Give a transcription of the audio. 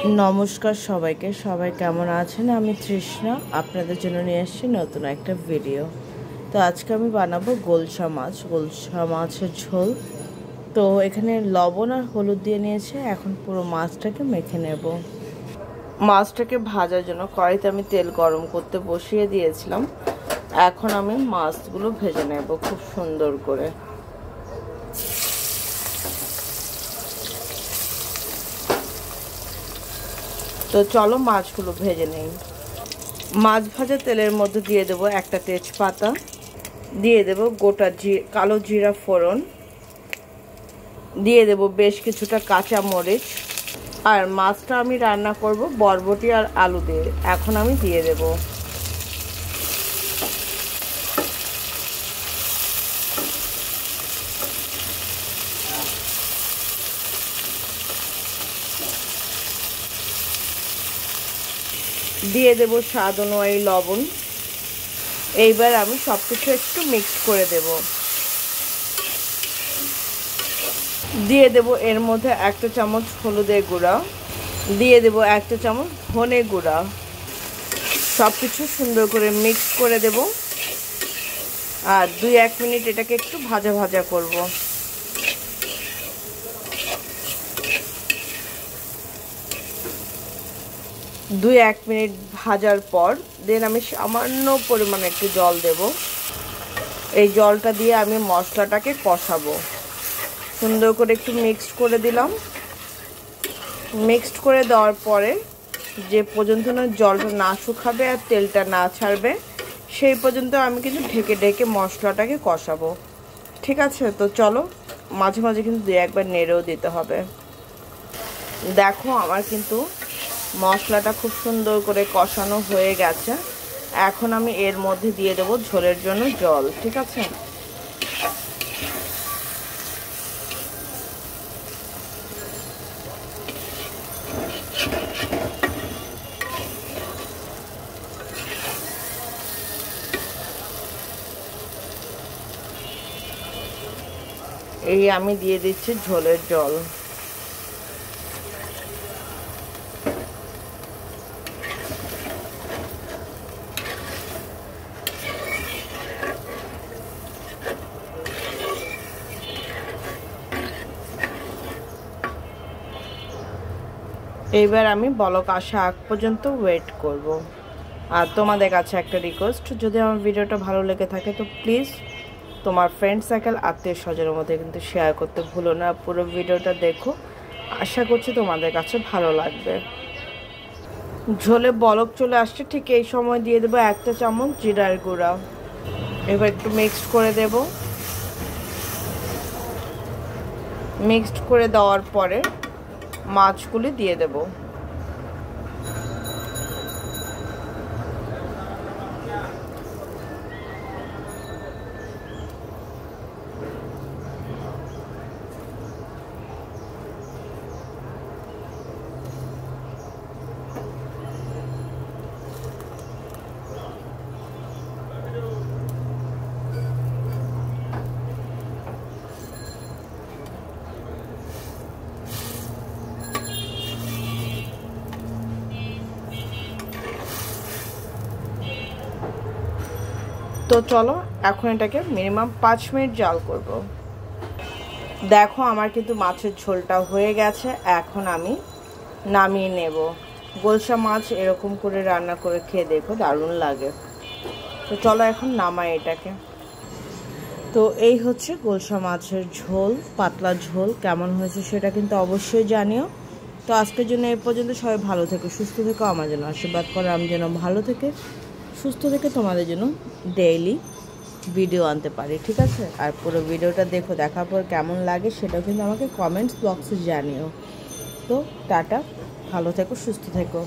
নমস্কার সবাইকে, সবাই কেমন আছেন? আমি তৃষ্ণা আপনাদের জন্য নিয়ে এসেছি নতুন একটা ভিডিও। তো আজকে আমি বানাবো গোলসা মাছের ঝোল। তো এখানে লবণ আর হলুদ দিয়ে নিয়েছে। এখন পুরো মাছটাকে মেখে নেব। মাছটাকে ভাজার জন্য কড়াইতে আমি তেল গরম করতে বসিয়ে দিয়েছিলাম। এখন আমি মাছগুলো ভেজে নেব খুব সুন্দর করে। তো চলো মাছগুলো ভেজে নেই। মাছ ভাজা তেলের মধ্যে দিয়ে দেবো একটা তেজপাতা, দিয়ে দেব গোটা কালো জিরা ফোড়ন, দিয়ে দেব বেশ কিছুটা কাঁচা মরিচ। আর মাছটা আমি রান্না করব বরবটি আর আলু দিয়ে। এখন আমি দিয়ে দেব স্বাদ অনুযায়ী লবণ। এইবার আমি সবকিছু একটু মিক্স করে দেব। দিয়ে দেব এর মধ্যে একটা চামচ হলুদের গুঁড়া, দিয়ে দেব একটা চামচ ধনে গুঁড়া। সবকিছু সুন্দর করে মিক্স করে দেব আর 2-1 মিনিট এটাকে একটু ভাজা ভাজা করব। দুই এক মিনিট ভাজার পর দেন আমি সামান্য পরিমাণে একটু জল দেব। এই জলটা দিয়ে আমি মশলাটাকে কষাবো। সুন্দর করে একটু মিক্সড করে দিলাম। মিক্সড করে দেওয়ার পরে যে পর্যন্ত না জলটা না শুকাবে আর তেলটা না ছাড়বে সেই পর্যন্ত আমি কিন্তু ঢেকে ঢেকে মশলাটাকে কষাবো। ঠিক আছে? তো চলো, মাঝে মাঝে কিন্তু 2-1 বার নেড়েও দিতে হবে। দেখো আমার কিন্তু মশলাটা খুব সুন্দর করে কষানো হয়ে গেছে। এখন আমি এর মধ্যে দিয়ে দেবো ঝোলের জন্য জল। ঠিক আছে? এই আমি দিয়ে দিচ্ছি ঝোলের জল। এইবার আমি বলক আসা আগ পর্যন্ত ওয়েট করব। আর তোমাদের কাছে একটা রিকোয়েস্ট, যদি আমার ভিডিওটা ভালো লেগে থাকে তো প্লিজ তোমার ফ্রেন্ড সার্কেল আত্মীয় স্বজনের মধ্যে কিন্তু শেয়ার করতে ভুলো না। পুরো ভিডিওটা দেখো, আশা করছি তোমাদের কাছে ভালো লাগবে। ঝোলে বলক চলে আসছে, ঠিক এই সময় দিয়ে দেবো একটা চামচ জিরার গুঁড়া। এবার একটু মিক্সড করে দেব। মিক্সড করে দেওয়ার পরে মাছগুলি দিয়ে দেব। তো চলো এখন এটাকে মিনিমাম 5 মিনিট জাল করব। দেখো আমার কিন্তু মাছের ঝোলটা হয়ে গেছে। এখন আমি নামিয়ে নেব। গোলসা মাছ এরকম করে রান্না করে খেয়ে দেখো, দারুণ লাগে। তো চলো এখন নামাই এটাকে। তো এই হচ্ছে গোলসা মাছের ঝোল, পাতলা ঝোল। কেমন হয়েছে সেটা কিন্তু অবশ্যই জানিও। তো আজকের জন্য এই পর্যন্ত। সবাই ভালো থেকো, সুস্থ থেকো, আমার জন্য আশীর্বাদ করো আমি যেন ভালো থেকে সুস্থ থেকে তোমাদের জন্য ডেইলি ভিডিও আনতে পারি। ঠিক আছে? আর পুরো ভিডিওটা দেখো, দেখার পর কেমন লাগে সেটাও কিন্তু আমাকে কমেন্টস বক্সে জানিও। তো টাটা, ভালো থেকো, সুস্থ থেকো।